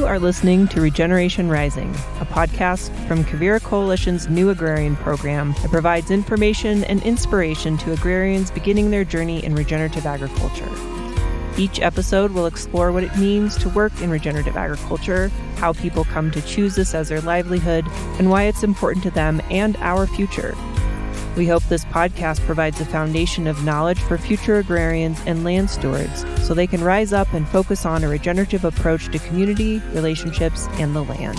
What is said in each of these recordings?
are listening to Regeneration Rising, a podcast from Quivira Coalition's new Agrarian Program that provides information and inspiration to agrarians beginning their journey in regenerative agriculture. Each episode will explore what it means to work in regenerative agriculture, how people come to choose this as their livelihood, and why it's important to them and our future. We hope this podcast provides a foundation of knowledge for future agrarians and land stewards so they can rise up and focus on a regenerative approach to community, relationships, and the land.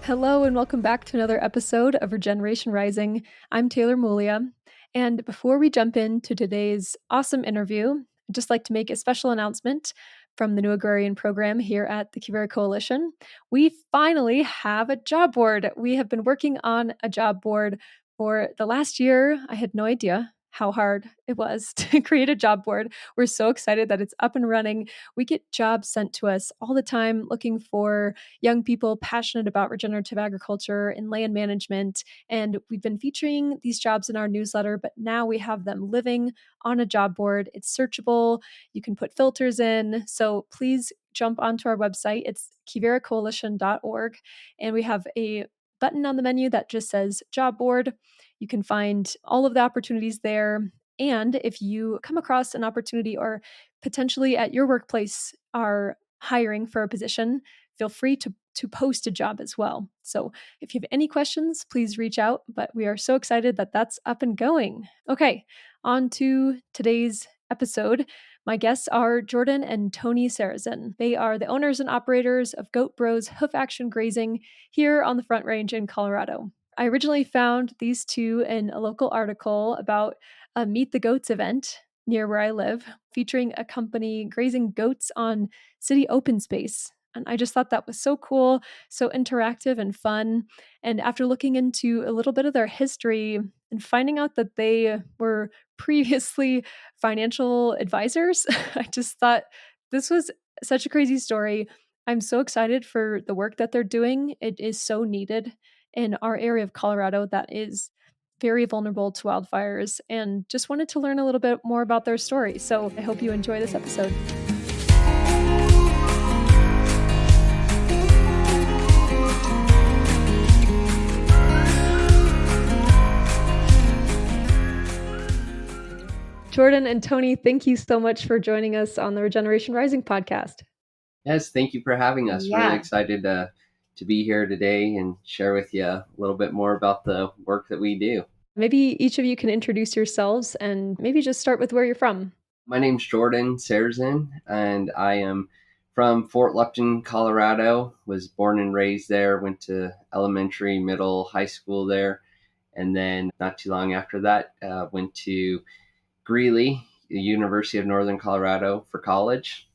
Hello and welcome back to another episode of Regeneration Rising. I'm Taylor Mulia. And before we jump into today's awesome interview, I'd just like to make a special announcement from the new Agrarian Program here at the Quivira Coalition. We finally have a job board. We have been working on a job board for the last year. I had no idea how hard it was to create a job board. We're so excited that it's up and running. We get jobs sent to us all the time looking for young people passionate about regenerative agriculture and land management. And we've been featuring these jobs in our newsletter, but now we have them living on a job board. It's searchable. You can put filters in. So please jump onto our website. It's quiviracoalition.org. And we have a button on the menu that just says job board. You can find all of the opportunities there. And if you come across an opportunity or potentially at your workplace are hiring for a position, feel free to post a job as well. So if you have any questions, please reach out. But we are so excited that that's up and going. Okay, on to today's episode. My guests are Jordan and Toni Sarazen. They are the owners and operators of Goat Bros Hoof Action Grazing here on the Front Range in Colorado. I originally found these two in a local article about a Meet the Goats event near where I live, featuring a company grazing goats on city open space. And I just thought that was so cool, so interactive and fun. And after looking into a little bit of their history and finding out that they were previously financial advisors, I just thought this was such a crazy story. I'm so excited for the work that they're doing. It is so needed in our area of Colorado that is very vulnerable to wildfires, and just wanted to learn a little bit more about their story. So I hope you enjoy this episode. Jordan and Toni, thank you so much for joining us on the Regeneration Rising podcast. Yes, thank you for having us. Yeah. Really excited to be here today and share with you a little bit more about the work that we do. Maybe each of you can introduce yourselves and maybe just start with where you're from. My name's Jordan Sarazen, and I am from Fort Lupton, Colorado. Was born and raised there, went to elementary, middle, high school there, and then not too long after that, went to Greeley, the University of Northern Colorado, for college.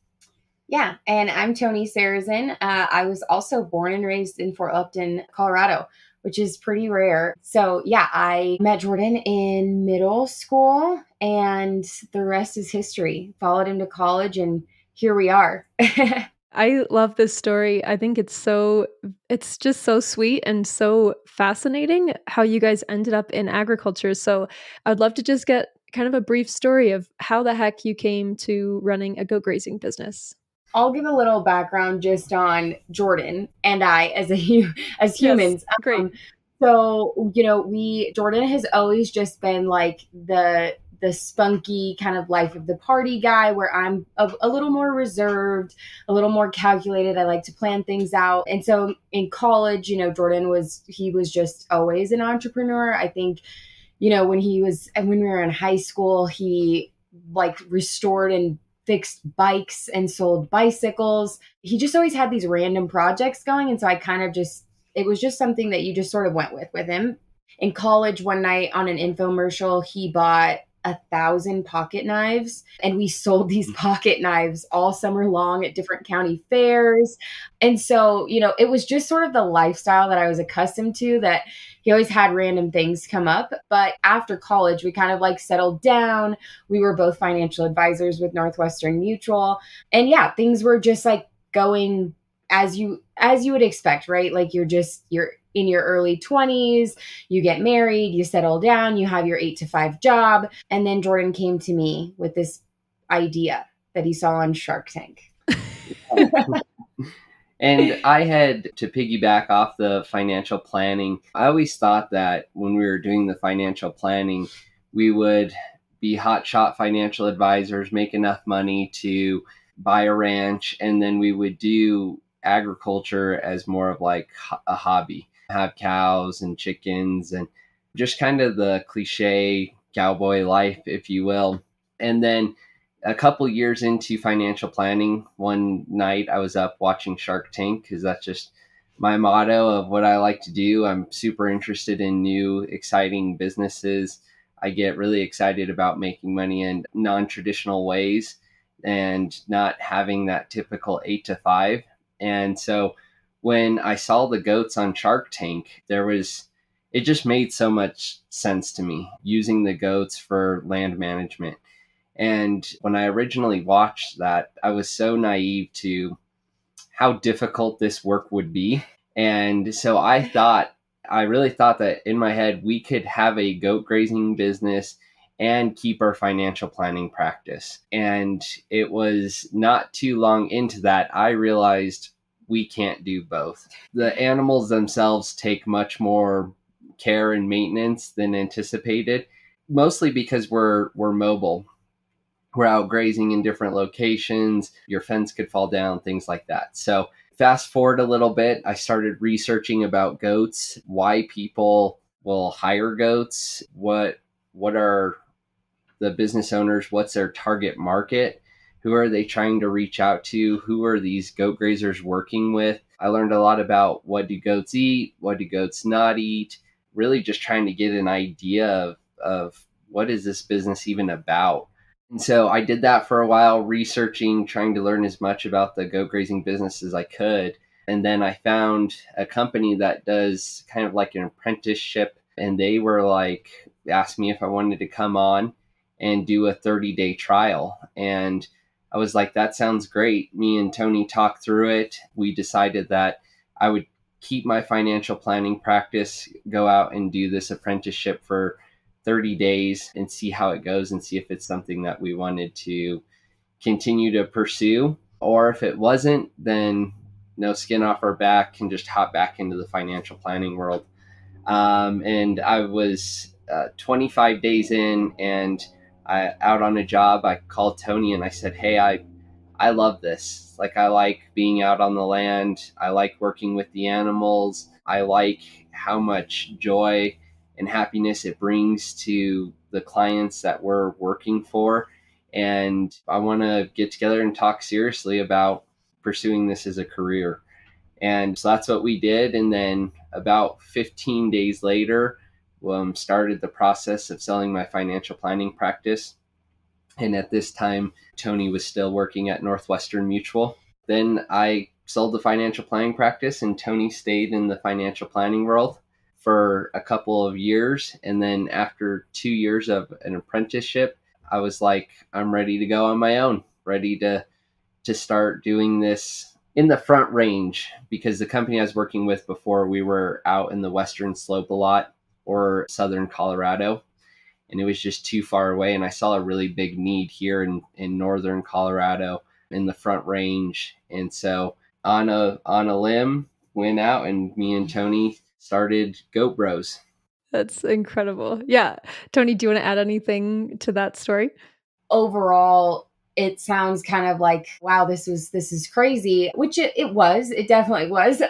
Yeah, and I'm Toni Sarazen. I was also born and raised in Fort Lupton, Colorado, which is pretty rare. So yeah, I met Jordan in middle school and the rest is history. Followed him to college and here we are. I love this story. I think it's just so sweet and so fascinating how you guys ended up in agriculture. So I'd love to just get kind of a brief story of how the heck you came to running a goat grazing business. I'll give a little background just on Jordan and I as humans. Yes, great. So, Jordan has always just been like the spunky kind of life of the party guy, where I'm a little more reserved, a little more calculated. I like to plan things out. And so in college, Jordan was just always an entrepreneur. I think, when we were in high school, he like restored and fixed bikes and sold bicycles. He just always had these random projects going. And so I kind of it was just something that you just sort of went with him. In college, one night on an infomercial, he bought 1,000 pocket knives, and we sold these pocket knives all summer long at different county fairs. And so, it was just sort of the lifestyle that I was accustomed to, that he always had random things come up. But after college, we kind of like settled down. We were both financial advisors with Northwestern Mutual. And yeah, things were just like going as you would expect, right? Like you're in your early 20s, you get married, you settle down, you have your 8 to 5 job. And then Jordan came to me with this idea that he saw on Shark Tank. And I had to piggyback off the financial planning. I always thought that when we were doing the financial planning, we would be hotshot financial advisors, make enough money to buy a ranch, and then we would do agriculture as more of like a hobby, have cows and chickens and just kind of the cliche cowboy life, if you will. And then a couple years into financial planning, one night I was up watching Shark Tank because that's just my motto of what I like to do. I'm super interested in new, exciting businesses. I get really excited about making money in non-traditional ways and not having that typical 8 to 5. And so when I saw the goats on Shark Tank, it just made so much sense to me using the goats for land management. And when I originally watched that, I was so naive to how difficult this work would be. And so I really thought that in my head, we could have a goat grazing business and keep our financial planning practice. And it was not too long into that, I realized we can't do both. The animals themselves take much more care and maintenance than anticipated, mostly because we're mobile. We're out grazing in different locations. Your fence could fall down, things like that. So fast forward a little bit, I started researching about goats, why people will hire goats, what are the business owners, what's their target market, who are they trying to reach out to, who are these goat grazers working with. I learned a lot about what do goats eat, what do goats not eat, really just trying to get an idea of what is this business even about. And so I did that for a while, researching, trying to learn as much about the goat grazing business as I could. And then I found a company that does kind of like an apprenticeship. And they were like, asked me if I wanted to come on and do a 30-day trial. And I was like, that sounds great. Me and Toni talked through it. We decided that I would keep my financial planning practice, go out and do this apprenticeship for 30 days and see how it goes and see if it's something that we wanted to continue to pursue. Or if it wasn't, then no skin off our back and just hop back into the financial planning world. And I was 25 days in and out on a job. I called Toni and I said, hey, I love this. Like, I like being out on the land. I like working with the animals. I like how much joy and happiness it brings to the clients that we're working for. And I want to get together and talk seriously about pursuing this as a career. And so that's what we did. And then about 15 days later, started the process of selling my financial planning practice. And at this time, Toni was still working at Northwestern Mutual. Then I sold the financial planning practice and Toni stayed in the financial planning world for a couple of years. And then after 2 years of an apprenticeship, I was like, I'm ready to go on my own, ready to start doing this in the Front Range, because the company I was working with before, we were out in the Western Slope a lot, or Southern Colorado. And it was just too far away. And I saw a really big need here in Northern Colorado in the Front Range. And so on a limb, went out and me and Toni started Goat Bros. That's incredible. Yeah. Toni, do you want to add anything to that story? Overall, it sounds kind of like, wow, this is crazy, which it was. It definitely was.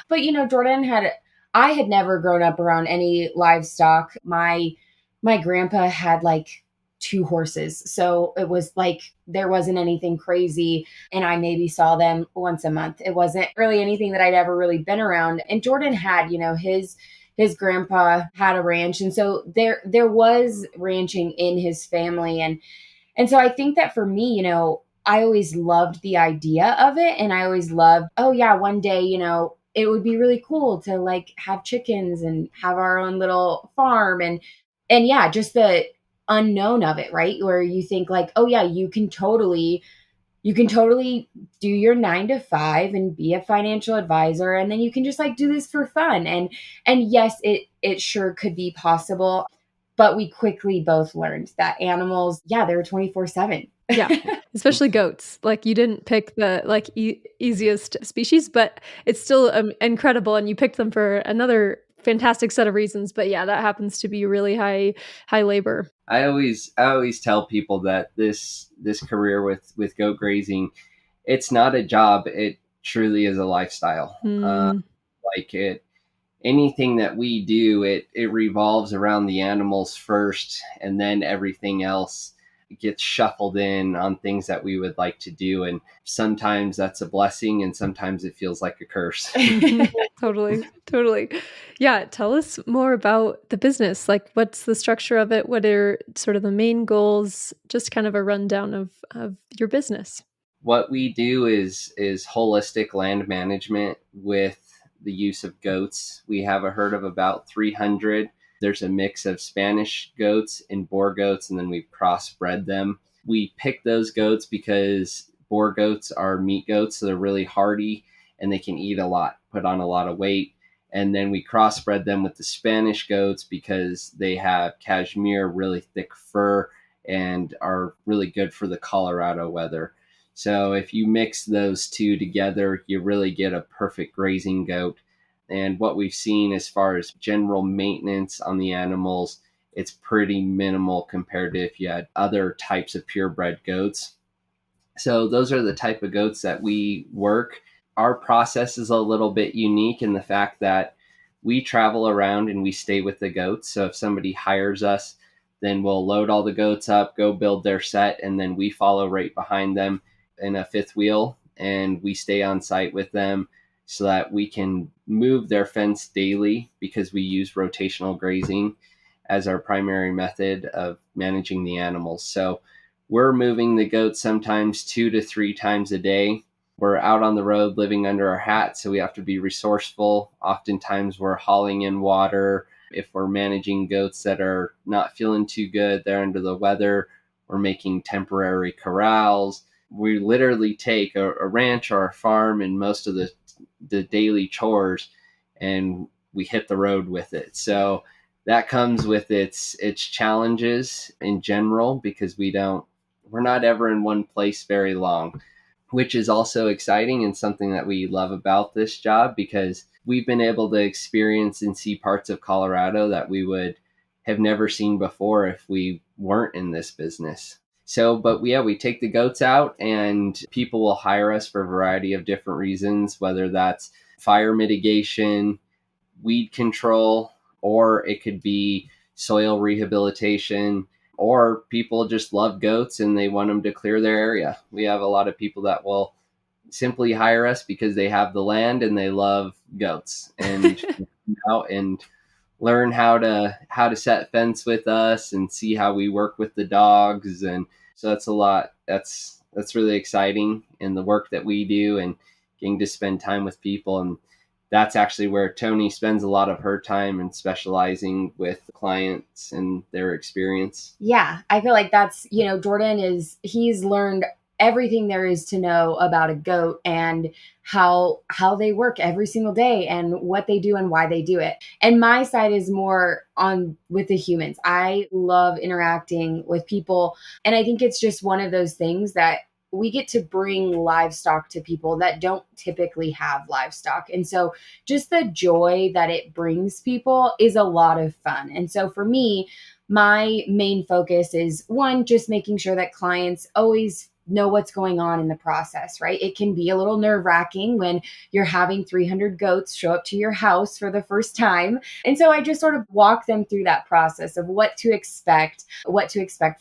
But, I had never grown up around any livestock. My grandpa had like 2 horses. So it was like there wasn't anything crazy. And I maybe saw them once a month. It wasn't really anything that I'd ever really been around. And Jordan had, his grandpa had a ranch. And so there was ranching in his family. And so I think that for me, I always loved the idea of it. And I always loved, oh yeah, one day, it would be really cool to like have chickens and have our own little farm. And yeah, just the unknown of it, right? Where you think like, oh yeah, you can totally you can totally do your 9 to 5 and be a financial advisor. And then you can just like do this for fun. And yes, it sure could be possible. But we quickly both learned that animals, yeah, they're 24/7. Yeah, especially goats. Like you didn't pick the like easiest species, but it's still incredible, and you picked them for another fantastic set of reasons. But yeah, that happens to be really high labor. I always tell people that this career with goat grazing, it's not a job. It truly is a lifestyle. Like it, anything that we do, it revolves around the animals first, and then everything else gets shuffled in on things that we would like to do. And sometimes that's a blessing, and sometimes it feels like a curse. Totally. Yeah, tell us more about the business. Like, what's the structure of it? What are sort of the main goals? Just kind of a rundown of your business. What we do is holistic land management with the use of goats. We have a herd of about 300. There's a mix of Spanish goats and Boer goats, and then we've crossbred them. We pick those goats because Boer goats are meat goats, so they're really hardy and they can eat a lot, put on a lot of weight. And then we crossbred them with the Spanish goats because they have cashmere, really thick fur, and are really good for the Colorado weather. So if you mix those two together, you really get a perfect grazing goat. And what we've seen as far as general maintenance on the animals, it's pretty minimal compared to if you had other types of purebred goats. So those are the type of goats that we work. Our process is a little bit unique in the fact that we travel around and we stay with the goats. So if somebody hires us, then we'll load all the goats up, go build their set, and then we follow right behind them in a fifth wheel, and we stay on site with them so that we can move their fence daily, because we use rotational grazing as our primary method of managing the animals. So we're moving the goats sometimes 2 to 3 times a day. We're out on the road living under our hat, so we have to be resourceful. Oftentimes we're hauling in water. If we're managing goats that are not feeling too good, they're under the weather, we're making temporary corrals. We literally take a ranch or a farm and most of the daily chores, and we hit the road with it. So that comes with its challenges in general, because we're not ever in one place very long, which is also exciting and something that we love about this job, because we've been able to experience and see parts of Colorado that we would have never seen before if we weren't in this business. So, but yeah, we take the goats out, and people will hire us for a variety of different reasons, whether that's fire mitigation, weed control, or it could be soil rehabilitation, or people just love goats and they want them to clear their area. We have a lot of people that will simply hire us because they have the land and they love goats, and out and learn how to set fence with us and see how we work with the dogs. And so that's a lot. That's really exciting in the work that we do, and getting to spend time with people. And that's actually where Toni spends a lot of her time, and specializing with clients and their experience. Yeah, I feel like that's, Jordan he's learned everything there is to know about a goat and how they work every single day and what they do and why they do it. And my side is more on with the humans. I love interacting with people. And I think it's just one of those things that we get to bring livestock to people that don't typically have livestock. And so just the joy that it brings people is a lot of fun. And so for me, my main focus is, one, just making sure that clients always know what's going on in the process, right? It can be a little nerve-wracking when you're having 300 goats show up to your house for the first time. And so I just sort of walk them through that process of what to expect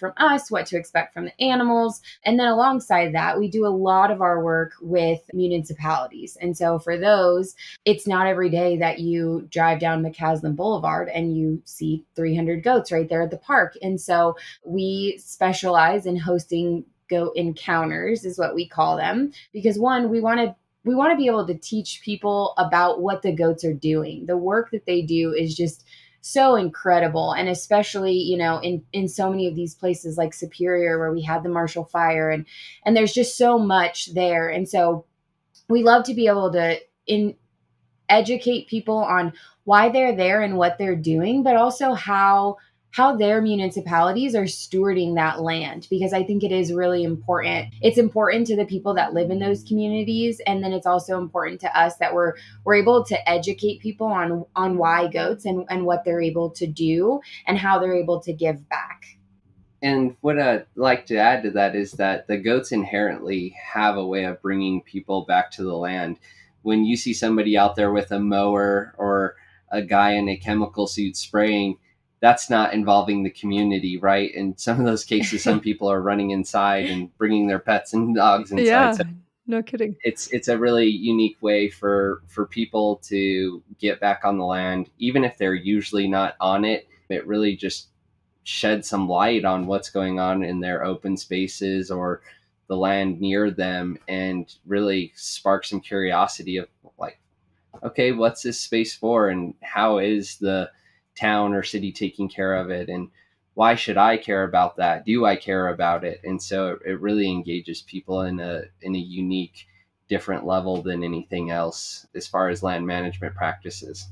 from us, what to expect from the animals. And then alongside that, we do a lot of our work with municipalities. And so for those, it's not every day that you drive down McCaslin Boulevard and you see 300 goats right there at the park. And so we specialize in hosting goat encounters, is what we call them, because one, we want to be able to teach people about what the goats are doing. The work that they do is just so incredible. And especially, in so many of these places like Superior, where we had the Marshall Fire, and there's just so much there. And so we love to be able to educate people on why they're there and what they're doing, but also how their municipalities are stewarding that land, because I think it is really important. It's important to the people that live in those communities, and then it's also important to us that we're able to educate people on why goats and what they're able to do and how they're able to give back. And what I'd like to add to that is that the goats inherently have a way of bringing people back to the land. When you see somebody out there with a mower or a guy in a chemical suit spraying, that's not involving the community, right? In some of those cases, some people are running inside and bringing their pets and dogs inside. Yeah, So no kidding. it's a really unique way for people to get back on the land, even if they're usually not on it. It really just shed some light on what's going on in their open spaces or the land near them, and really spark some curiosity of like, okay, what's this space for, and how is the town or city taking care of it, and why should I care about that? Do I care about it? And so it really engages people in a unique, different level than anything else as far as land management practices.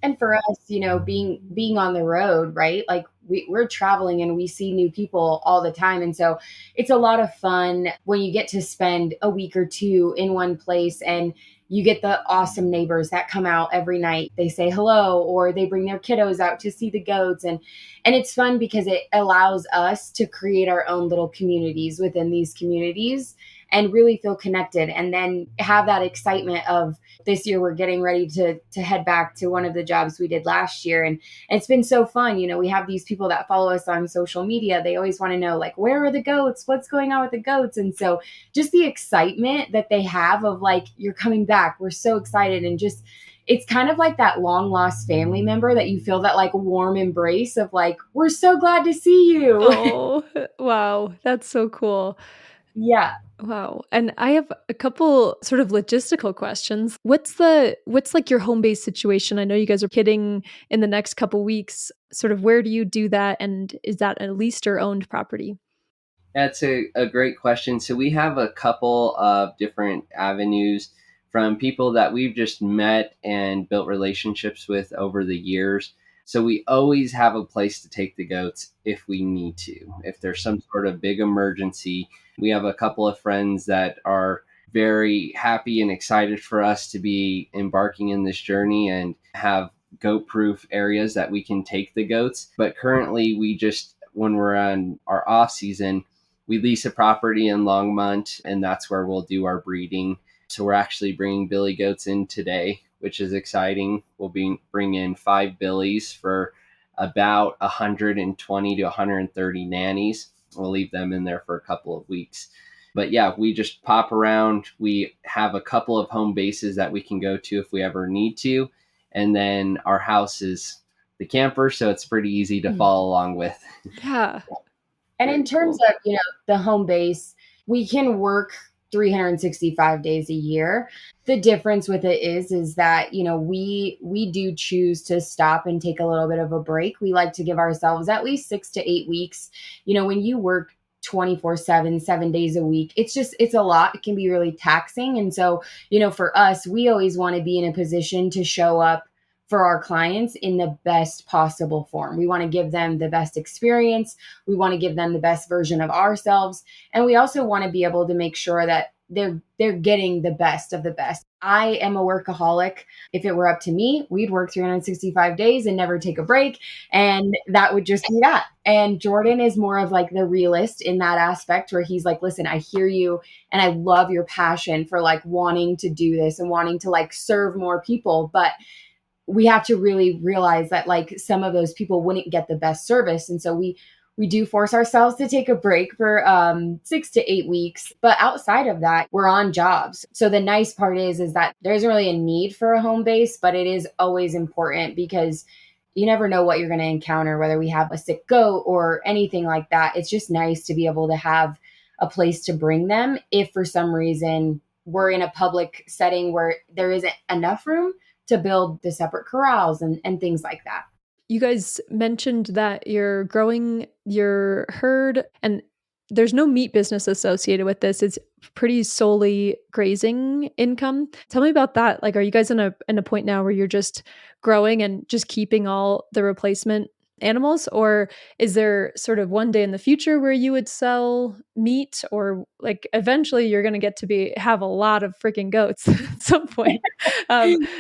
And for us, being on the road, right? Like we're traveling and we see new people all the time. And so it's a lot of fun when you get to spend a week or two in one place, and you get the awesome neighbors that come out every night. They say hello, or they bring their kiddos out to see the goats. And it's fun because it allows us to create our own little communities within these communities and really feel connected, and then have that excitement of this year we're getting ready to head back to one of the jobs we did last year. And it's been so fun. We have these people that follow us on social media. They always want to know, like, where are the goats? What's going on with the goats? And so just the excitement that they have of like, you're coming back. We're so excited. And just, it's kind of like that long lost family member that you feel that like warm embrace of like, we're so glad to see you. Oh, wow. That's so cool. Yeah. Wow. And I have a couple sort of logistical questions. What's like your home base situation? I know you guys are kidding in the next couple weeks. Sort of where do you do that? And is that a leased or owned property? That's a great question. So we have a couple of different avenues from people that we've just met and built relationships with over the years. So we always have a place to take the goats if we need to. If there's some sort of big emergency, we have a couple of friends that are very happy and excited for us to be embarking in this journey and have goat proof areas that we can take the goats. But currently we just, when we're on our off season, we lease a property in Longmont, and that's where we'll do our breeding. So we're actually bringing billy goats in today, which is exciting. We'll bring in 5 billies for about 120 to 130 nannies. We'll leave them in there for a couple of weeks. But yeah, we just pop around. We have a couple of home bases that we can go to if we ever need to. And then our house is the camper, so it's pretty easy to follow along with. Yeah. And in terms of, the home base, we can work 365 days a year. The difference with it is that, we do choose to stop and take a little bit of a break. We like to give ourselves at least 6 to 8 weeks. When you work 24/7, 7 days a week, it's a lot. It can be really taxing. And so, for us, we always want to be in a position to show up for our clients in the best possible form. We want to give them the best experience. We want to give them the best version of ourselves. And we also want to be able to make sure that they're getting the best of the best. I am a workaholic. If it were up to me, we'd work 365 days and never take a break. And that would just be that. And Jordan is more of like the realist in that aspect, where he's like, listen, I hear you. And I love your passion for like wanting to do this and wanting to like serve more people. But we have to really realize that like some of those people wouldn't get the best service. And so we do force ourselves to take a break for 6 to 8 weeks. But outside of that, we're on jobs. So the nice part is that there isn't really a need for a home base, but it is always important because you never know what you're going to encounter, whether we have a sick goat or anything like that. It's just nice to be able to have a place to bring them if for some reason we're in a public setting where there isn't enough room to build the separate corrals and things like that. You guys mentioned that you're growing your herd and there's no meat business associated with this. It's pretty solely grazing income. Tell me about that. Like, are you guys in a point now where you're just growing and just keeping all the replacement animals, or is there sort of one day in the future where you would sell meat, or like eventually you're going to get to have a lot of freaking goats at some point?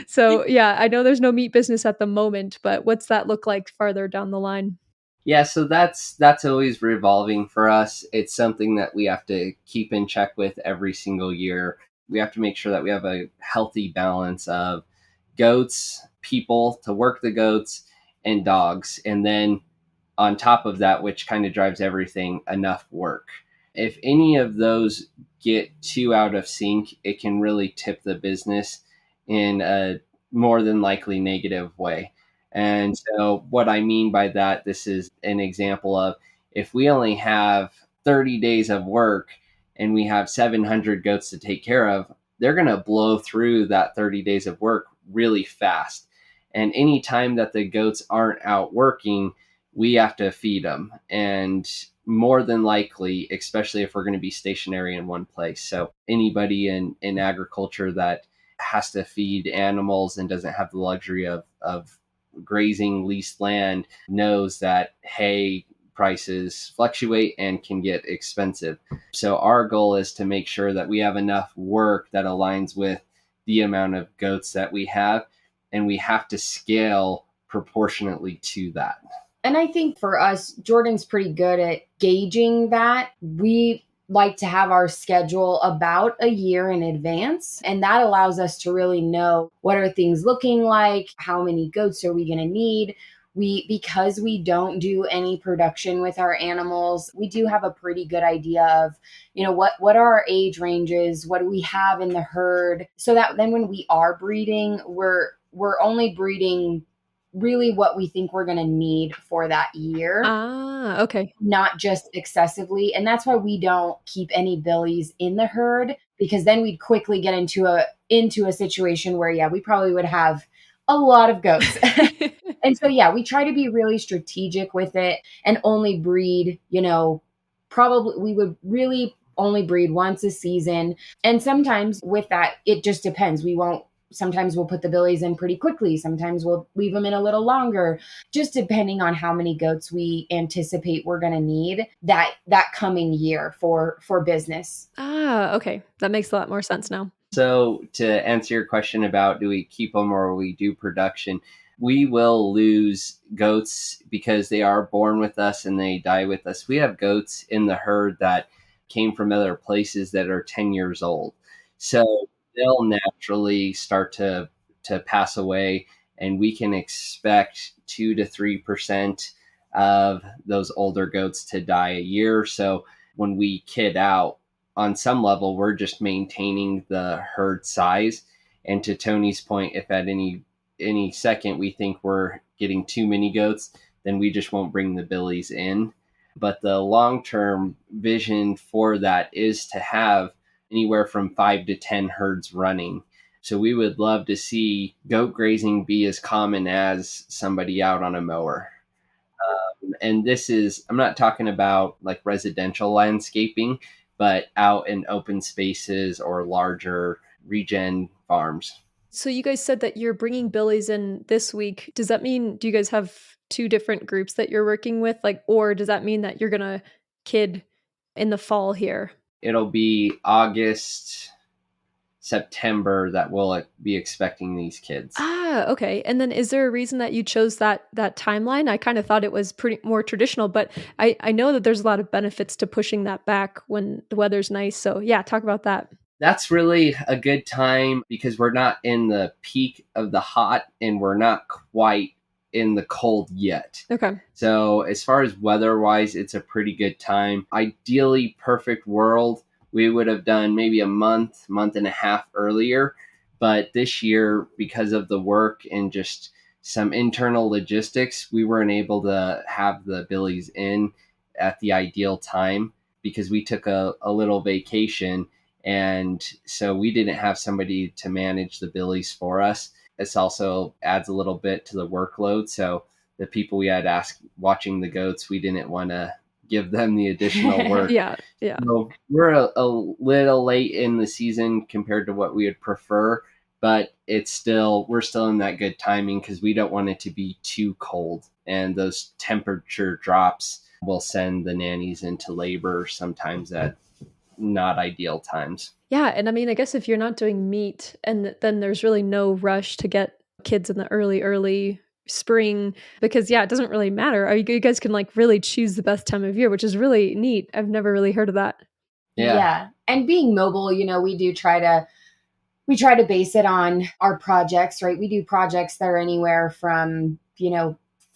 So yeah, I know there's no meat business at the moment, but what's that look like farther down the line? Yeah, so that's always revolving for us. It's something that we have to keep in check with every single year. We have to make sure that we have a healthy balance of goats, people to work the goats, and dogs. And then on top of that, which kind of drives everything, enough work. If any of those get too out of sync, it can really tip the business in a more than likely negative way. And so, what I mean by that, this is an example of if we only have 30 days of work and we have 700 goats to take care of, they're going to blow through that 30 days of work really fast. And any time that the goats aren't out working, we have to feed them. And more than likely, especially if we're going to be stationary in one place. So anybody in agriculture that has to feed animals and doesn't have the luxury of grazing leased land knows that hay prices fluctuate and can get expensive. So our goal is to make sure that we have enough work that aligns with the amount of goats that we have, and we have to scale proportionately to that. And I think for us, Jordan's pretty good at gauging that. We like to have our schedule about a year in advance. And that allows us to really know what are things looking like, how many goats are we going to need. Because we don't do any production with our animals, we do have a pretty good idea of, what are our age ranges, what do we have in the herd, so that then when we are breeding, we're only breeding really what we think we're going to need for that year. Ah, okay. Not just excessively. And that's why we don't keep any billies in the herd, because then we'd quickly get into a situation where, we probably would have a lot of goats. And so, we try to be really strategic with it and only breed, probably we would really only breed once a season. And sometimes with that, it just depends. Sometimes we'll put the billies in pretty quickly. Sometimes we'll leave them in a little longer, just depending on how many goats we anticipate we're going to need that coming year for business. Ah, okay. That makes a lot more sense now. So to answer your question about do we keep them or we do production, we will lose goats because they are born with us and they die with us. We have goats in the herd that came from other places that are 10 years old. So they'll naturally start to pass away, and we can expect 2 to 3% of those older goats to die a year. So when we kid out, on some level, we're just maintaining the herd size. And to Tony's point, if at any second we think we're getting too many goats, then we just won't bring the billies in. But the long-term vision for that is to have anywhere from 5 to 10 herds running. So we would love to see goat grazing be as common as somebody out on a mower. And this is, I'm not talking about like residential landscaping, but out in open spaces or larger regen farms. So you guys said that you're bringing billies in this week. Does that mean, do you guys have 2 different groups that you're working with? Or does that mean that you're going to kid in the fall here? It'll be August, September that we'll be expecting these kids. Ah, okay. And then is there a reason that you chose that timeline? I kind of thought it was pretty more traditional, but I know that there's a lot of benefits to pushing that back when the weather's nice. So yeah, talk about that. That's really a good time because we're not in the peak of the hot and we're not quite in the cold yet. Okay. So as far as weather-wise, it's a pretty good time. Ideally, perfect world, we would have done maybe a month and a half earlier. But this year, because of the work and just some internal logistics, we weren't able to have the billies in at the ideal time because we took a little vacation. And so we didn't have somebody to manage the billies for us. This also adds a little bit to the workload. So the people we had asked watching the goats, we didn't want to give them the additional work. Yeah. So we're a little late in the season compared to what we would prefer, but we're still in that good timing because we don't want it to be too cold, and those temperature drops will send the nannies into labor sometimes at not ideal times. Yeah. And I mean, I guess if you're not doing meat, and then there's really no rush to get kids in the early spring, because it doesn't really matter. You guys can like really choose the best time of year, which is really neat. I've never really heard of that. Yeah. And being mobile, we try to base it on our projects, right? We do projects that are anywhere from,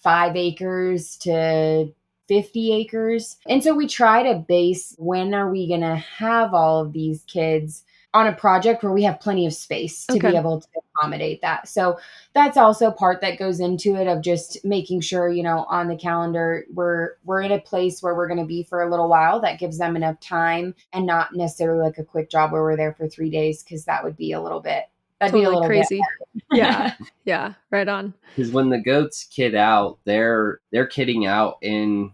5 acres to 50 acres. And so we try to base when are we going to have all of these kids on a project where we have plenty of space to be able to accommodate that. So that's also part that goes into it, of just making sure, on the calendar, we're in a place where we're going to be for a little while. That gives them enough time, and not necessarily like a quick job where we're there for 3 days, because that would be a little bit, crazy. Yeah. Right on. Because when the goats kid out, they're kidding out in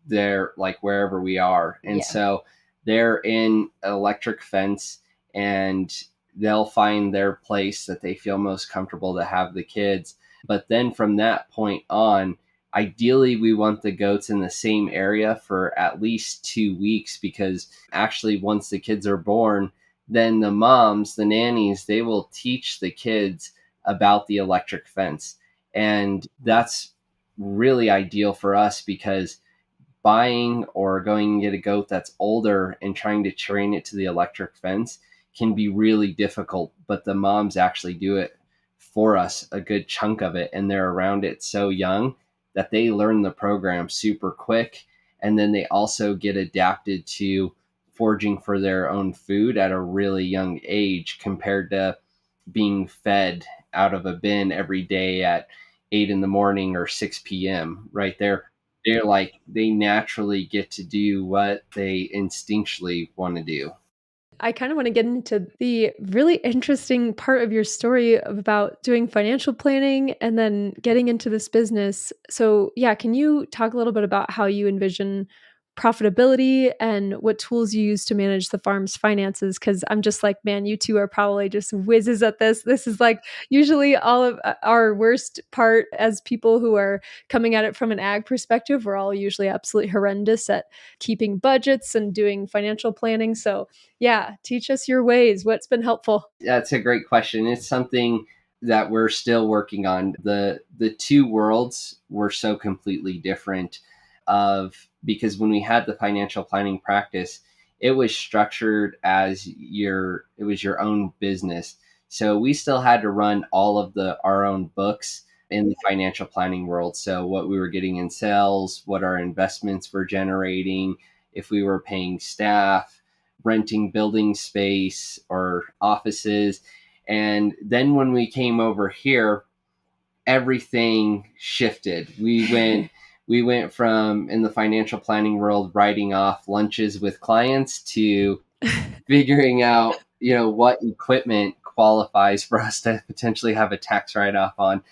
their, like, wherever we are. And so they're in an electric fence, and they'll find their place that they feel most comfortable to have the kids. But then from that point on, ideally we want the goats in the same area for at least 2 weeks, because actually once the kids are born, then the moms, the nannies, they will teach the kids about the electric fence. And that's really ideal for us, because buying or going and get a goat that's older and trying to train it to the electric fence can be really difficult, but the moms actually do it for us, a good chunk of it, and they're around it so young that they learn the program super quick. And then they also get adapted to foraging for their own food at a really young age, compared to being fed out of a bin every day at 8 in the morning or 6 p.m. right there. They naturally get to do what they instinctually want to do. I kind of want to get into the really interesting part of your story about doing financial planning and then getting into this business. So, can you talk a little bit about how you envision profitability and what tools you use to manage the farm's finances? Because I'm just like, man, you two are probably just whizzes at this. This is like usually all of our worst part as people who are coming at it from an ag perspective. We're all usually absolutely horrendous at keeping budgets and doing financial planning. So teach us your ways. What's been helpful? That's a great question. It's something that we're still working on. The two worlds were so completely different, because when we had the financial planning practice, it was structured as your own business. So we still had to run all of our own books in the financial planning world. So what we were getting in sales, what our investments were generating, if we were paying staff, renting building space or offices. And then when we came over here, everything shifted. We went from, in the financial planning world, writing off lunches with clients to figuring out, what equipment qualifies for us to potentially have a tax write-off on.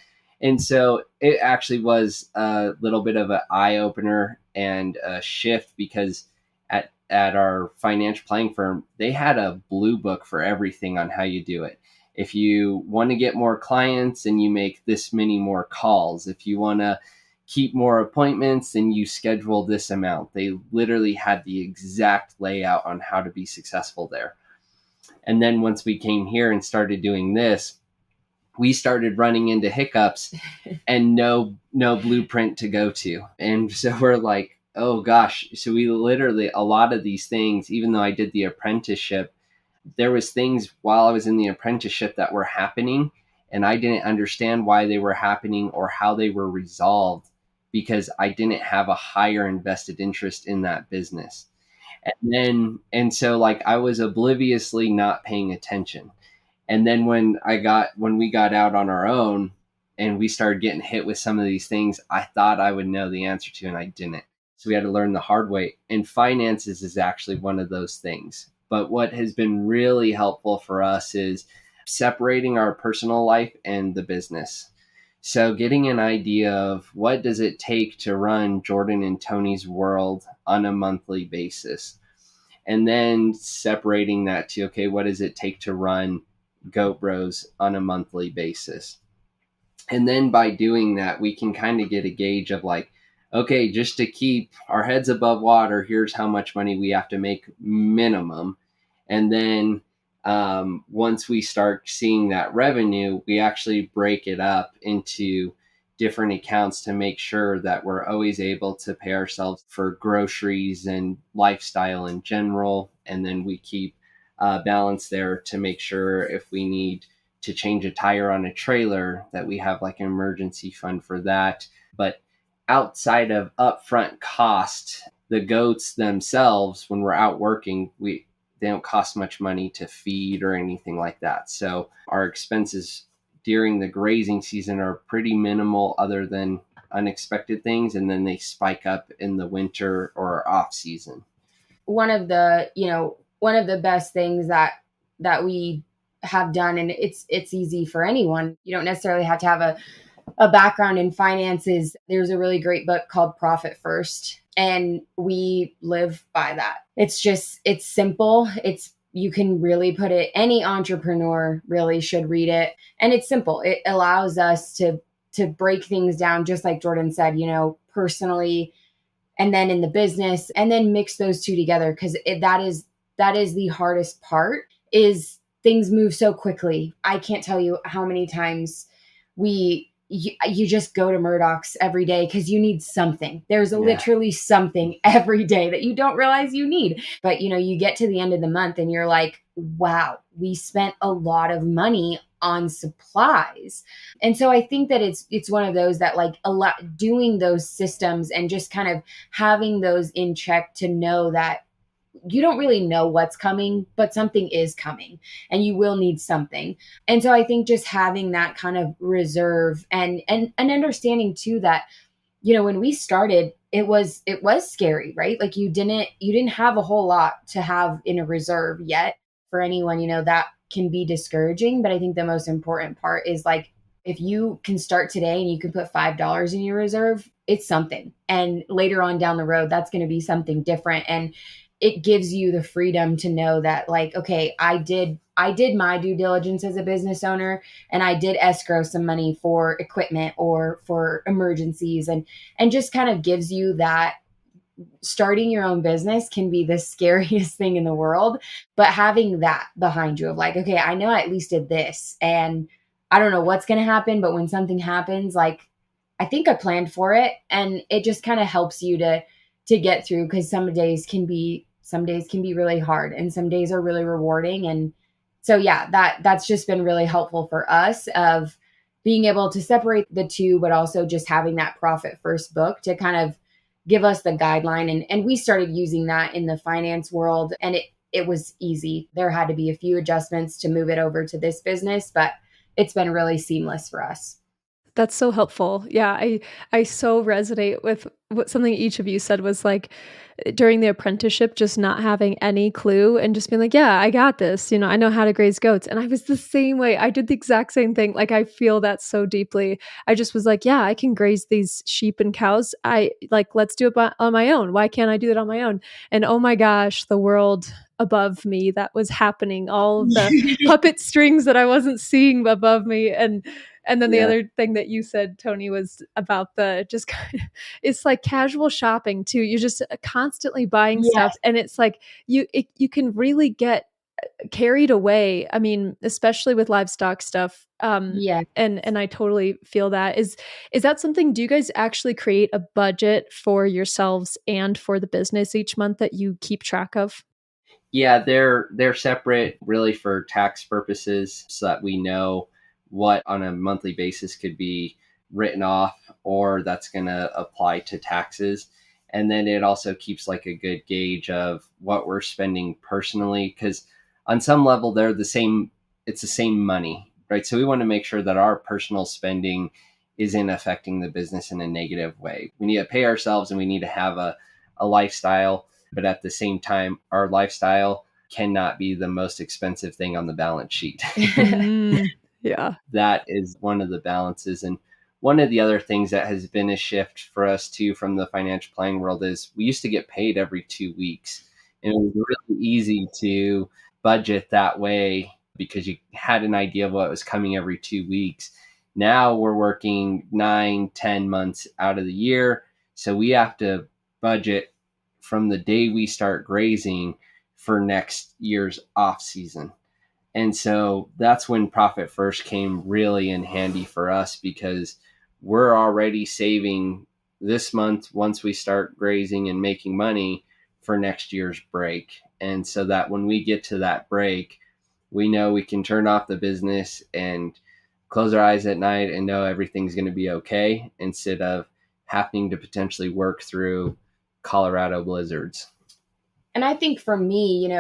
And so it actually was a little bit of an eye-opener and a shift, because at our financial planning firm, they had a blue book for everything on how you do it. If you want to get more clients, then you make this many more calls. If you want to keep more appointments, then you schedule this amount. They literally had the exact layout on how to be successful there. And then once we came here and started doing this, we started running into hiccups and no blueprint to go to. And so we're like, oh gosh. So we literally, a lot of these things, even though I did the apprenticeship, there was things while I was in the apprenticeship that were happening, and I didn't understand why they were happening or how they were resolved, because I didn't have a higher invested interest in that business. And so I was obliviously not paying attention. And then when we got out on our own and we started getting hit with some of these things, I thought I would know the answer to, and I didn't. So we had to learn the hard way. And finances is actually one of those things. But what has been really helpful for us is separating our personal life and the business. So getting an idea of what does it take to run Jordan and Toni's world on a monthly basis, and then separating that to, okay, what does it take to run Goat Bros on a monthly basis? And then by doing that, we can kind of get a gauge of like, okay, just to keep our heads above water, here's how much money we have to make minimum. And then once we start seeing that revenue, we actually break it up into different accounts to make sure that we're always able to pay ourselves for groceries and lifestyle in general. And then we keep balance there to make sure if we need to change a tire on a trailer, that we have like an emergency fund for that. But outside of upfront cost, the goats themselves, when we're out working, they don't cost much money to feed or anything like that. So our expenses during the grazing season are pretty minimal other than unexpected things. And then they spike up in the winter or off season. One of the best things that we have done, and it's easy for anyone. You don't necessarily have to have a background in finances. There's a really great book called Profit First, and we live by that. It's simple. You can really put it, any entrepreneur really should read it. And it's simple. It allows us to break things down, just like Jordan said, personally, and then in the business, and then mix those two together. Because that is the hardest part, is things move so quickly. I can't tell you how many times you just go to Murdoch's every day because you need something. There's literally something every day that you don't realize you need. But, you get to the end of the month and you're like, wow, we spent a lot of money on supplies. And so I think that it's one of those that, like, a lot, doing those systems and just kind of having those in check to know that you don't really know what's coming, but something is coming and you will need something. And so I think just having that kind of reserve and understanding too that, when we started, it was scary, right? Like you didn't have a whole lot to have in a reserve yet. For anyone, that can be discouraging. But I think the most important part is, like, if you can start today and you can put $5 in your reserve, it's something. And later on down the road, that's going to be something different. And it gives you the freedom to know that, like, okay, I did my due diligence as a business owner, and I did escrow some money for equipment or for emergencies, and just kind of gives you that. Starting your own business can be the scariest thing in the world, but having that behind you of, like, okay, I know I at least did this, and I don't know what's going to happen, but when something happens, like, I think I planned for it, and it just kind of helps you to get through, because some days can be really hard and some days are really rewarding. And so, yeah, that's just been really helpful for us, of being able to separate the two, but also just having that Profit First book to kind of give us the guideline. And we started using that in the finance world, and it was easy. There had to be a few adjustments to move it over to this business, but it's been really seamless for us. That's so helpful. Yeah, I so resonate with what something each of you said, was like, during the apprenticeship, just not having any clue and just being like, yeah, I got this. I know how to graze goats. And I was the same way. I did the exact same thing. Like, I feel that so deeply. I just was like, yeah, I can graze these sheep and cows. Let's do it on my own. Why can't I do it on my own? And oh my gosh, the world above me that was happening, all of the puppet strings that I wasn't seeing above me. And then the other thing that you said, Toni, was about the just kind of, it's like casual shopping too. You're just constantly buying stuff, and it's like you can really get carried away. I mean, especially with livestock stuff. And I totally feel that. Is that something? Do you guys actually create a budget for yourselves and for the business each month that you keep track of? Yeah, they're separate, really, for tax purposes, so that we know what on a monthly basis could be written off or that's going to apply to taxes. And then it also keeps like a good gauge of what we're spending personally, because on some level it's the same money, right? So we want to make sure that our personal spending isn't affecting the business in a negative way. We need to pay ourselves and we need to have a lifestyle, but at the same time, our lifestyle cannot be the most expensive thing on the balance sheet. Yeah. That is one of the balances. And one of the other things that has been a shift for us too from the financial planning world is we used to get paid every 2 weeks. And it was really easy to budget that way because you had an idea of what was coming every 2 weeks. Now we're working 9, 10 months out of the year. So we have to budget from the day we start grazing for next year's off season. And so that's when Profit First came really in handy for us, because we're already saving this month once we start grazing and making money for next year's break. And so that when we get to that break, we know we can turn off the business and close our eyes at night and know everything's going to be okay, instead of having to potentially work through Colorado blizzards. And I think for me,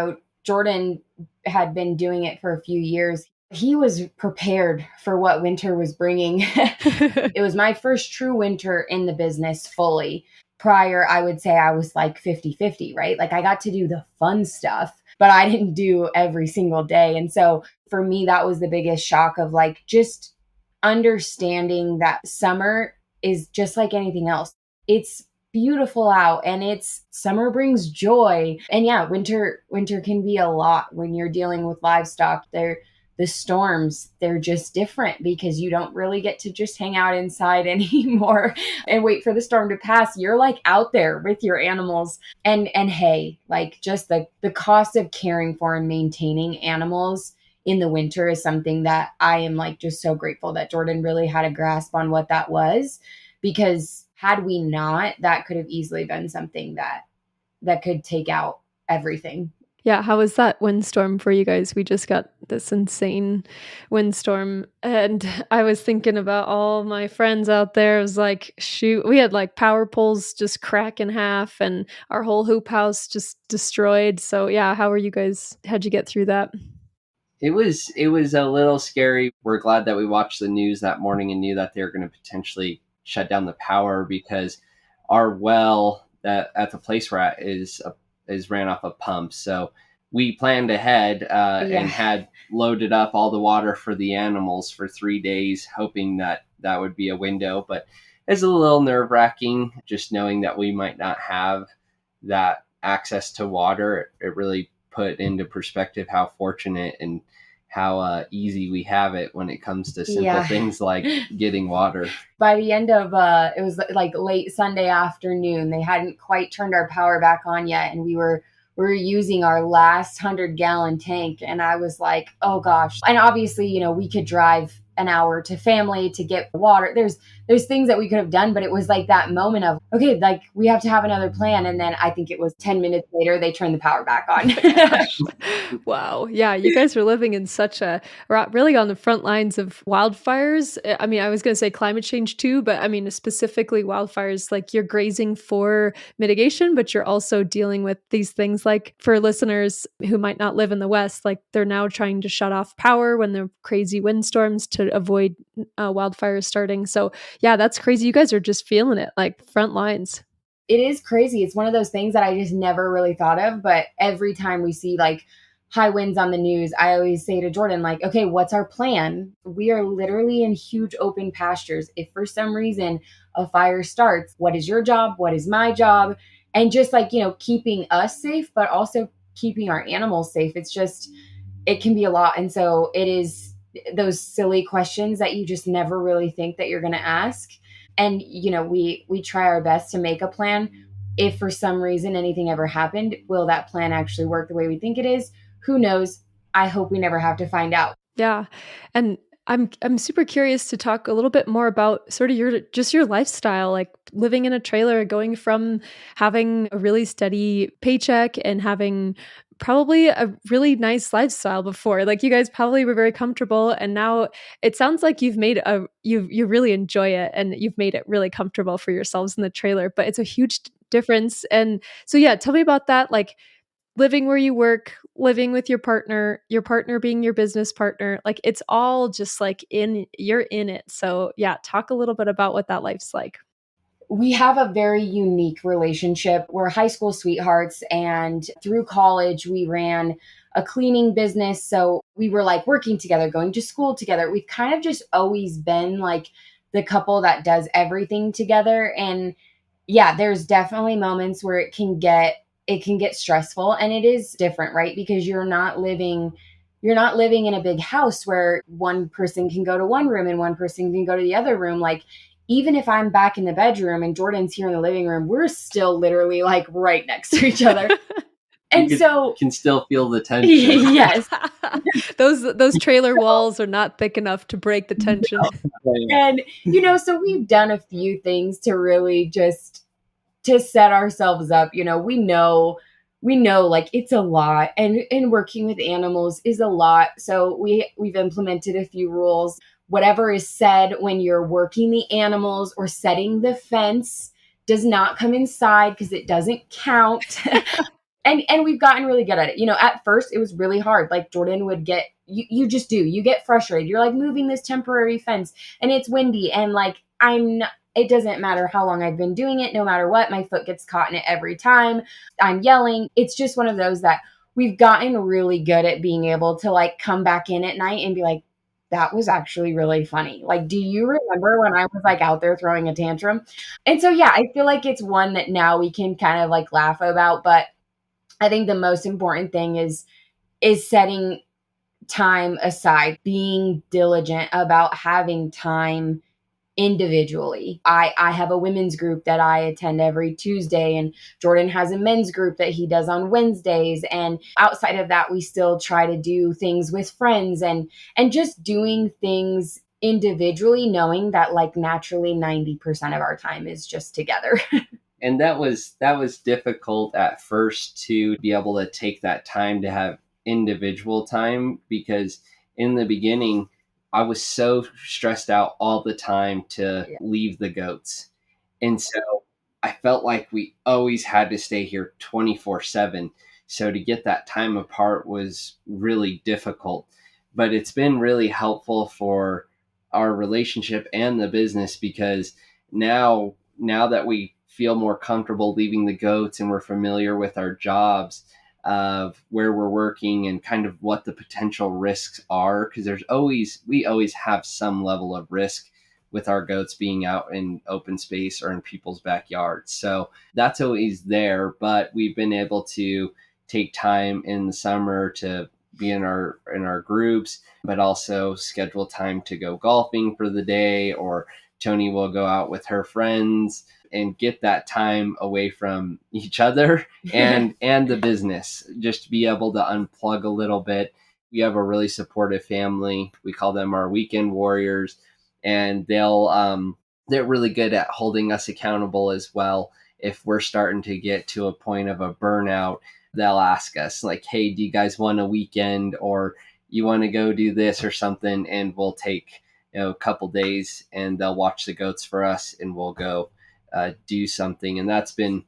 Jordan had been doing it for a few years. He was prepared for what winter was bringing. It was my first true winter in the business fully. Prior, I would say I was like 50-50, right? Like I got to do the fun stuff, but I didn't do every single day. And so for me, that was the biggest shock of like just understanding that summer is just like anything else. It's beautiful out and summer brings joy. And yeah, winter can be a lot when you're dealing with livestock. The storms, they're just different because you don't really get to just hang out inside anymore and wait for the storm to pass. You're like out there with your animals. And hey, like just the cost of caring for and maintaining animals in the winter is something that I am like just so grateful that Jordan really had a grasp on what that was, because had we not, that could have easily been something that could take out everything. Yeah, how was that windstorm for you guys? We just got this insane windstorm, and I was thinking about all my friends out there. It was like, shoot, we had like power poles just crack in half and our whole hoop house just destroyed. So yeah, how are you guys? How'd you get through that? It was a little scary. We're glad that we watched the news that morning and knew that they were going to potentially shut down the power, because our well that at the place we're at is ran off a pump. So we planned ahead and had loaded up all the water for the animals for 3 days, hoping that would be a window. But it's a little nerve-wracking just knowing that we might not have that access to water. It really put into perspective how fortunate and how easy we have it when it comes to simple things like getting water. By the end of, it was like late Sunday afternoon, they hadn't quite turned our power back on yet. And we were using our last 100-gallon tank. And I was like, oh gosh. And obviously, we could drive an hour to family to get water. There's things that we could have done, but it was like that moment of, okay, like we have to have another plan. And then I think it was 10 minutes later, they turned the power back on. Wow. Yeah. You guys are living in really on the front lines of wildfires. I mean, I was going to say climate change too, but I mean, specifically wildfires, like you're grazing for mitigation, but you're also dealing with these things like, for listeners who might not live in the West, like they're now trying to shut off power when there are crazy windstorms to avoid wildfires starting. So yeah, that's crazy. You guys are just feeling it, like front lines. It is crazy. It's one of those things that I just never really thought of. But every time we see like high winds on the news, I always say to Jordan, like, okay, what's our plan? We are literally in huge open pastures. If for some reason a fire starts, what is your job? What is my job? And just like, keeping us safe, but also keeping our animals safe. It can be a lot. And so it is those silly questions that you just never really think that you're going to ask. And, we try our best to make a plan. If for some reason anything ever happened, will that plan actually work the way we think it is? Who knows? I hope we never have to find out. Yeah. And I'm super curious to talk a little bit more about sort of your lifestyle, like living in a trailer, going from having a really steady paycheck and having probably a really nice lifestyle before. Like you guys probably were very comfortable, and now it sounds like you really enjoy it and you've made it really comfortable for yourselves in the trailer, but it's a huge difference. And so yeah, tell me about that, like living where you work, living with your partner being your business partner, like it's all just like you're in it. So yeah, talk a little bit about what that life's like. We have a very unique relationship. We're high school sweethearts, and through college, we ran a cleaning business. So we were like working together, going to school together. We've kind of just always been like the couple that does everything together. And yeah, there's definitely moments where it can get stressful, and it is different, right? Because you're not living in a big house where one person can go to one room and one person can go to the other room. Like, even if I'm back in the bedroom and Jordan's here in the living room, we're still literally like right next to each other. And so can still feel the tension. yes. Those trailer walls are not thick enough to break the tension. And, so we've done a few things to really just to set ourselves up. We know like it's a lot, and working with animals is a lot. So we've implemented a few rules. Whatever is said when you're working the animals or setting the fence does not come inside, because it doesn't count. And we've gotten really good at it. At first it was really hard. Like, Jordan would get, you just do, you get frustrated. You're like moving this temporary fence and it's windy, and like, it doesn't matter how long I've been doing it. No matter what, my foot gets caught in it every time. I'm yelling. It's just one of those that we've gotten really good at being able to like come back in at night and be like, that was actually really funny. Like, do you remember when I was like out there throwing a tantrum? And so, yeah, I feel like it's one that now we can kind of like laugh about. But I think the most important thing is setting time aside, being diligent about having time individually. I have a women's group that I attend every Tuesday, and Jordan has a men's group that he does on Wednesdays. And outside of that, we still try to do things with friends and just doing things individually, knowing that like naturally 90% of our time is just together. And that was difficult at first, to be able to take that time to have individual time, because in the beginning I was so stressed out all the time to leave the goats. And so I felt like we always had to stay here 24/7. So to get that time apart was really difficult, but it's been really helpful for our relationship and the business, because now that we feel more comfortable leaving the goats and we're familiar with our jobs, of where we're working and kind of what the potential risks are, because we always have some level of risk with our goats being out in open space or in people's backyards. So that's always there, but we've been able to take time in the summer to be in our groups, but also schedule time to go golfing for the day, or Toni will go out with her friends and get that time away from each other and the business, just to be able to unplug a little bit. We have a really supportive family. We call them our weekend warriors, and they're really good at holding us accountable as well. If we're starting to get to a point of a burnout, they'll ask us like, hey, do you guys want a weekend, or you want to go do this or something? And we'll take a couple days, and they'll watch the goats for us, and we'll go do something. And that's been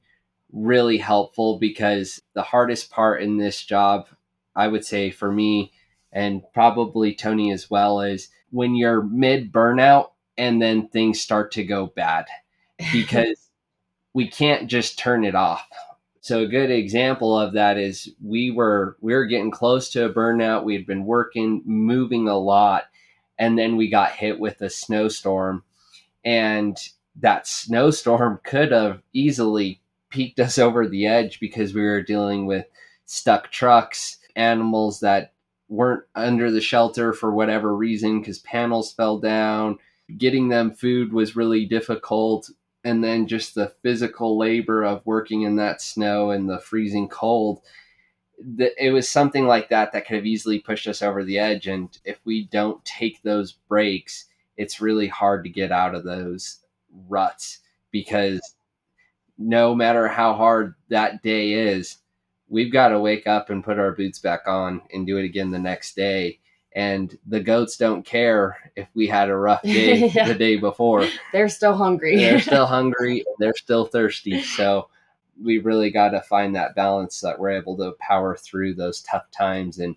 really helpful, because the hardest part in this job, I would say for me, and probably Toni as well, is when you're mid burnout and then things start to go bad, because we can't just turn it off. So a good example of that is we were getting close to a burnout. We had been working, moving a lot, and then we got hit with a snowstorm, and that snowstorm could have easily peaked us over the edge, because we were dealing with stuck trucks, animals that weren't under the shelter for whatever reason because panels fell down. Getting them food was really difficult. And then just the physical labor of working in that snow and the freezing cold, it was something like that could have easily pushed us over the edge. And if we don't take those breaks, it's really hard to get out of those ruts, because no matter how hard that day is, we've got to wake up and put our boots back on and do it again the next day. And the goats don't care if we had a rough day the day before. They're still hungry. They're still hungry. They're still thirsty. So we really got to find that balance, that we're able to power through those tough times and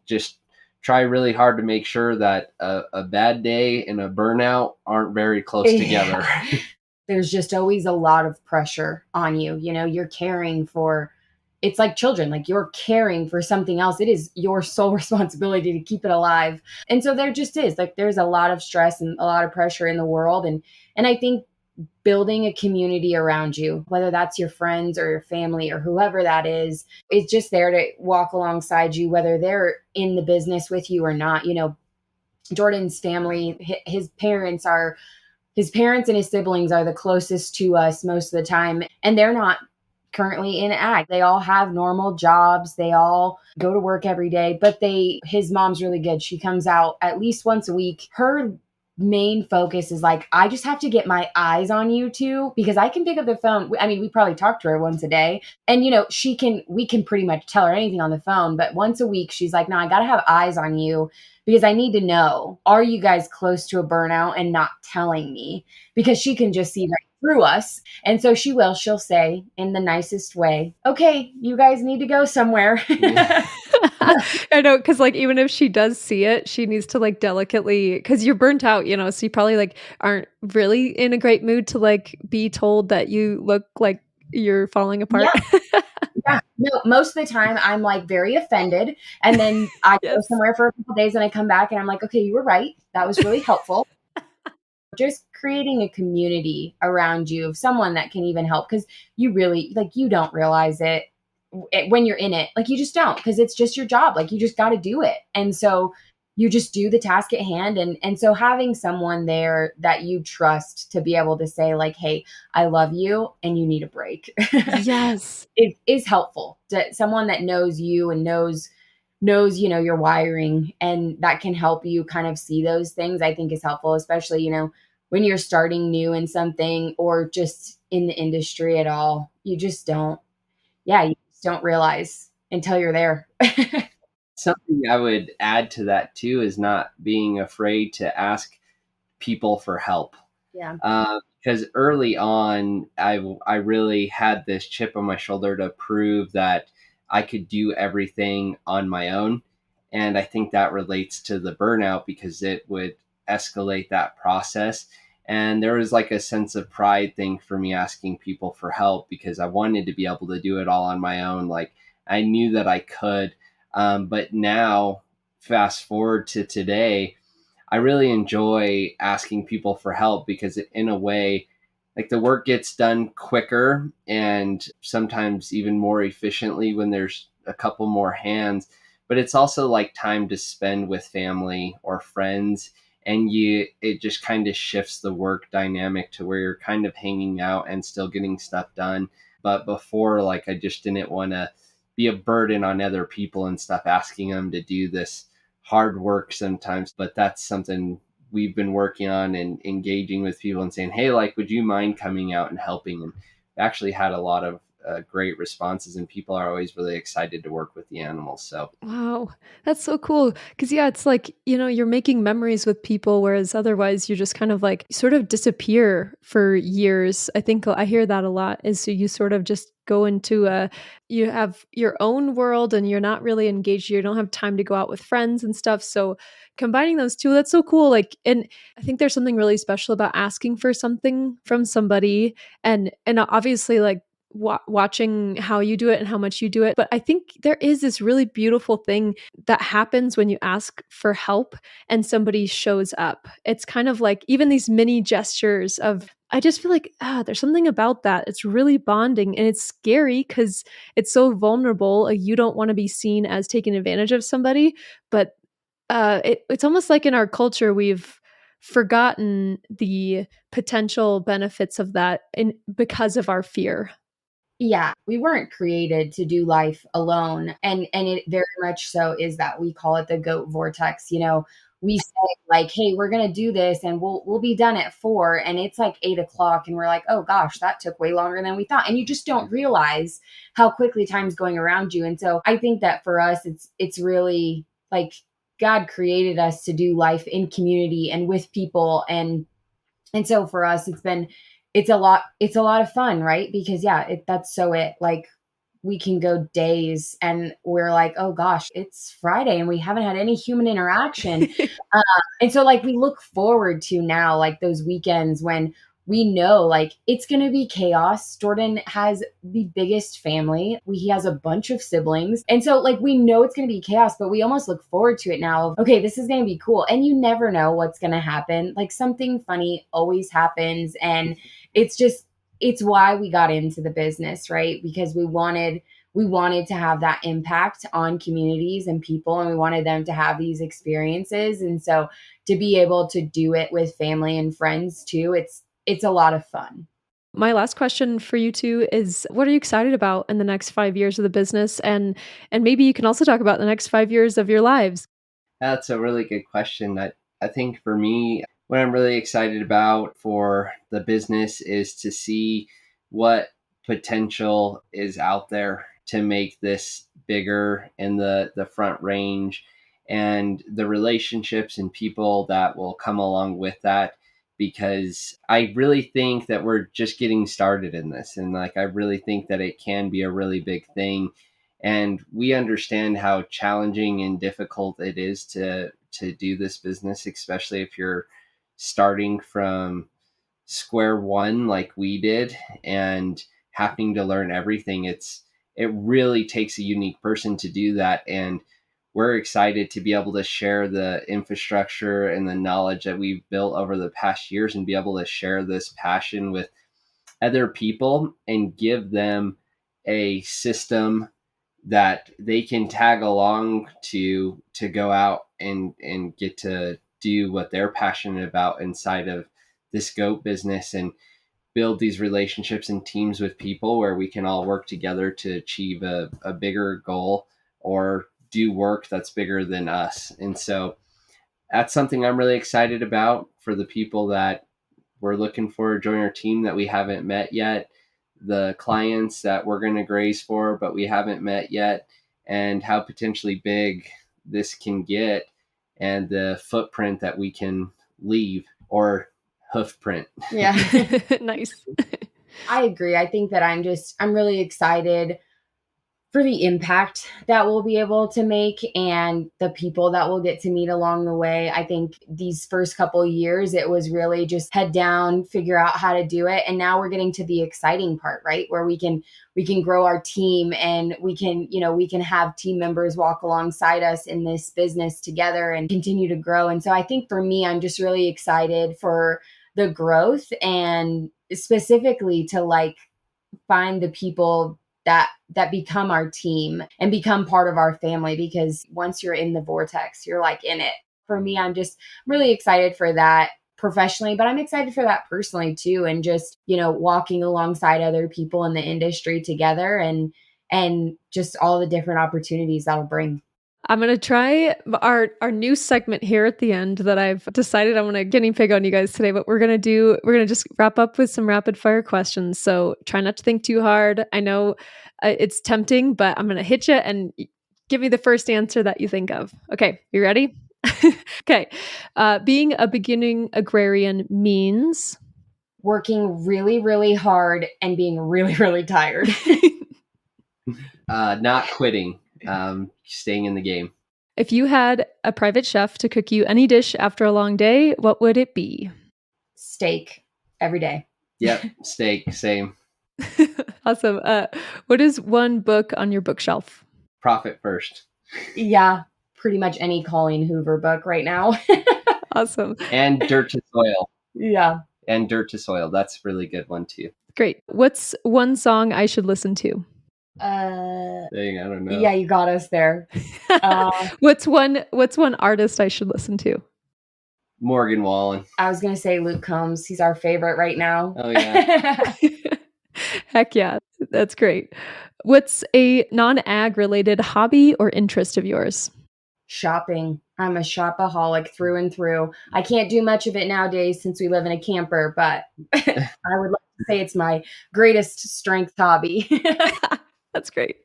just try really hard to make sure that a bad day and a burnout aren't very close together. There's just always a lot of pressure on you. You're caring for it's like children, like you're caring for something else. It is your sole responsibility to keep it alive. And so there just is like, there's a lot of stress and a lot of pressure in the world. And I think building a community around you, whether that's your friends or your family or whoever that is just there to walk alongside you, whether they're in the business with you or not. You know, Jordan's family, his parents and his siblings are the closest to us most of the time. And they're not currently in ag. They all have normal jobs. They all go to work every day, but his mom's really good. She comes out at least once a week. Her main focus is like, I just have to get my eyes on you two, because I can pick up the phone. I mean, we probably talk to her once a day, and you know, we can pretty much tell her anything on the phone, but once a week she's like, no, I got to have eyes on you, because I need to know, are you guys close to a burnout and not telling me? Because she can just see right through us. And so she'll say in the nicest way, okay, you guys need to go somewhere. Yeah. I know, because like even if she does see it, she needs to like delicately, because you're burnt out, you know, so you probably like aren't really in a great mood to like be told that you look like you're falling apart. Yeah. Yeah. No, most of the time I'm like very offended. And then I go Yes. somewhere for a couple of days and I come back and I'm like, okay, you were right. That was really helpful. Just creating a community around you of someone that can even help, because you really like, you don't realize it when you're in it. Like you just don't, because it's just your job. Like you just got to do it. And so you just do the task at hand. And so having someone there that you trust to be able to say like, hey, I love you and you need a break. Yes. It is helpful to someone that knows you and knows, you know, your wiring, and that can help you kind of see those things. I think is helpful, especially, you know, when you're starting new in something or just in the industry at all. You just don't, you just don't realize until you're there. Something I would add to that too is not being afraid to ask people for help. Yeah. Because early on, I really had this chip on my shoulder to prove that I could do everything on my own. And I think that relates to the burnout, because it would escalate that process. And there was like a sense of pride thing for me asking people for help, because I wanted to be able to do it all on my own. Like I knew that I could. But now, fast forward to today, I really enjoy asking people for help, because in a way, like the work gets done quicker and sometimes even more efficiently when there's a couple more hands. But it's also like time to spend with family or friends. And it just kind of shifts the work dynamic to where you're kind of hanging out and still getting stuff done. But before, like I just didn't want to be a burden on other people and stuff, asking them to do this hard work sometimes. But that's something we've been working on, and engaging with people and saying, hey, like, would you mind coming out and helping? And actually had a lot of great responses, and people are always really excited to work with the animals. So Wow, that's so cool. Because yeah, it's like, you know, you're making memories with people, whereas otherwise you just kind of like sort of disappear for years. I think I hear that a lot, is so you sort of just go into you have your own world and you're not really engaged. You don't have time to go out with friends and stuff. So combining those two, that's so cool. Like, and I think there's something really special about asking for something from somebody, and obviously like watching how you do it and how much you do it. But I think there is this really beautiful thing that happens when you ask for help and somebody shows up. It's kind of like even these mini gestures of, I just feel like there's something about that. It's really bonding, and it's scary because it's so vulnerable. You don't want to be seen as taking advantage of somebody, but it's almost like in our culture we've forgotten the potential benefits of that because of our fear. Yeah, we weren't created to do life alone. And it very much so is that. We call it the goat vortex. You know, we say like, hey, we're gonna do this and we'll be done at 4, and it's like 8 o'clock and we're like, oh gosh, that took way longer than we thought. And you just don't realize how quickly time's going around you. And so I think that for us it's really like God created us to do life in community and with people. And so for us, it's a lot of fun, right? Because that's so it. Like we can go days and we're like, oh gosh, it's Friday and we haven't had any human interaction. And so like we look forward to now, like those weekends when we know like it's going to be chaos. Jordan has the biggest family. He has a bunch of siblings. And so like we know it's going to be chaos, but we almost look forward to it now. Okay, this is going to be cool. And you never know what's going to happen. Like something funny always happens. And it's why we got into the business, right? Because we wanted to have that impact on communities and people, and we wanted them to have these experiences. And so to be able to do it with family and friends too, it's a lot of fun. My last question for you two is, what are you excited about in the next 5 years of the business? And maybe you can also talk about the next 5 years of your lives. That's a really good question. I think for me, what I'm really excited about for the business is to see what potential is out there to make this bigger in the front range, and the relationships and people that will come along with that. Because I really think that we're just getting started in this. And like, I really think that it can be a really big thing. And we understand how challenging and difficult it is to do this business, especially if you're starting from square one like we did and having to learn everything. It really takes a unique person to do that. And we're excited to be able to share the infrastructure and the knowledge that we've built over the past years and be able to share this passion with other people and give them a system that they can tag along to go out and get to do what they're passionate about inside of this goat business, and build these relationships and teams with people where we can all work together to achieve a bigger goal or do work that's bigger than us. And so that's something I'm really excited about for the people that we're looking for to join our team that we haven't met yet, the clients that we're going to graze for but we haven't met yet, and how potentially big this can get and the footprint that we can leave, or hoof print. Yeah. Nice. I agree. I think that I'm really excited for the impact that we'll be able to make and the people that we'll get to meet along the way. I think these first couple of years, it was really just head down, figure out how to do it. And now we're getting to the exciting part, right? Where we can grow our team, and we can have team members walk alongside us in this business together and continue to grow. And so I think for me, I'm just really excited for the growth, and specifically to like find the people that become our team and become part of our family, because once you're in the vortex, you're like in it. For me, I'm just really excited for that professionally, but I'm excited for that personally too. And just, walking alongside other people in the industry together, and just all the different opportunities that'll bring. I'm going to try our new segment here at the end that I've decided I'm going to guinea pig on you guys today. But we're going to just wrap up with some rapid fire questions. So try not to think too hard. I know it's tempting, but I'm going to hit you and give me the first answer that you think of. Okay, you ready? Okay. Being a beginning agrarian means working really, really hard and being really, really tired. Not quitting. Staying in the game. If you had a private chef to cook you any dish after a long day, what would it be? Steak every day. Yep, steak, same. Awesome. What is one book on your bookshelf? Profit First. Yeah, pretty much any Colleen Hoover book right now. Awesome. And Dirt to Soil. Yeah. And Dirt to Soil. That's a really good one too. Great. What's one song I should listen to? Dang, I don't know. Yeah, you got us there. What's one artist I should listen to? Morgan Wallen. I was gonna say Luke Combs. He's our favorite right now. Oh yeah. Heck yeah, that's great. What's a non-ag related hobby or interest of yours? Shopping. I'm a shopaholic through and through. I can't do much of it nowadays since we live in a camper, but I would like to say it's my greatest strength hobby. That's great.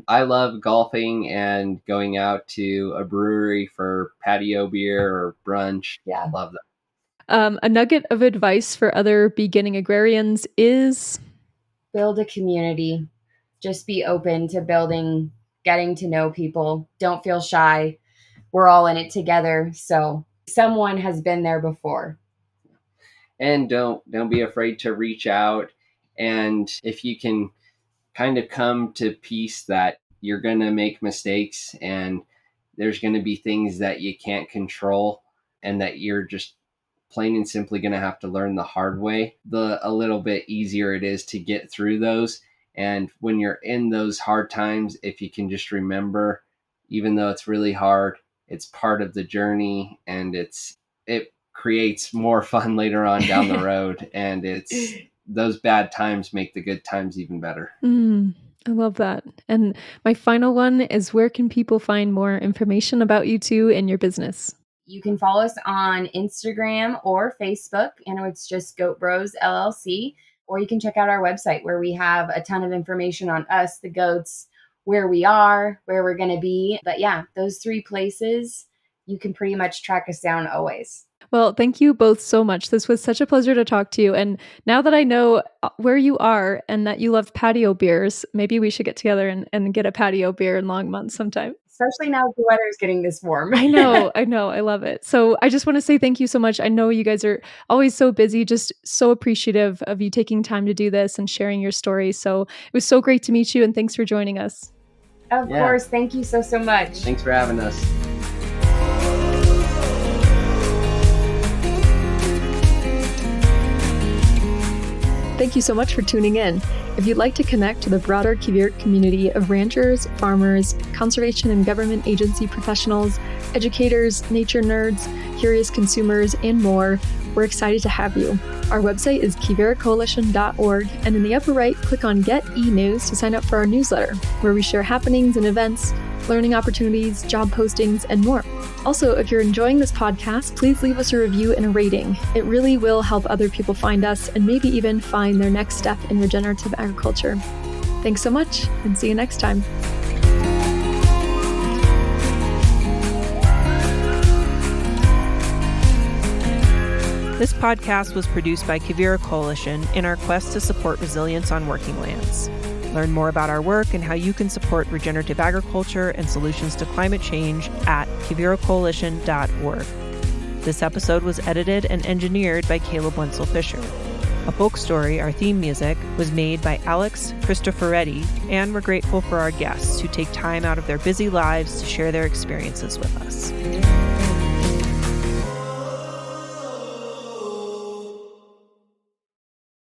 I love golfing and going out to a brewery for patio beer or brunch. Yeah. I love that. A nugget of advice for other beginning agrarians is build a community. Just be open to building, getting to know people. Don't feel shy. We're all in it together. So someone has been there before. and don't be afraid to reach out. And if you can kind of come to peace that you're going to make mistakes and there's going to be things that you can't control and that you're just plain and simply going to have to learn the hard way, a little bit easier it is to get through those. And when you're in those hard times, if you can just remember, even though it's really hard, it's part of the journey, and it creates more fun later on down the road. And it's those bad times make the good times even better. I love that. And my final one is, where can people find more information about you two and your business? You can follow us on Instagram or Facebook, and it's just Goat Bros LLC. Or you can check out our website where we have a ton of information on us, the goats, where we are, where we're going to be. But yeah, those 3 places, you can pretty much track us down always. Well, thank you both so much. This was such a pleasure to talk to you. And now that I know where you are and that you love patio beers, maybe we should get together and get a patio beer in Longmont sometime. Especially now the weather is getting this warm. I know. I love it. So I just want to say thank you so much. I know you guys are always so busy, just so appreciative of you taking time to do this and sharing your story. So it was so great to meet you, and thanks for joining us. Of course. Thank you so much. Thanks for having us. Thank you so much for tuning in. If you'd like to connect to the broader Quivira community of ranchers, farmers, conservation and government agency professionals, educators, nature nerds, curious consumers, and more, we're excited to have you. Our website is quiviracoalition.org, and in the upper right, click on Get E-News to sign up for our newsletter, where we share happenings and events, learning opportunities, job postings, and more. Also, if you're enjoying this podcast, please leave us a review and a rating. It really will help other people find us and maybe even find their next step in regenerative agriculture. Thanks so much, and see you next time. This podcast was produced by Quivira Coalition in our quest to support resilience on working lands. Learn more about our work and how you can support regenerative agriculture and solutions to climate change at quiviracoalition.org. This episode was edited and engineered by Caleb Wenzel-Fisher. A Folk Story, our theme music, was made by Alex Cristoforetti, and we're grateful for our guests who take time out of their busy lives to share their experiences with us.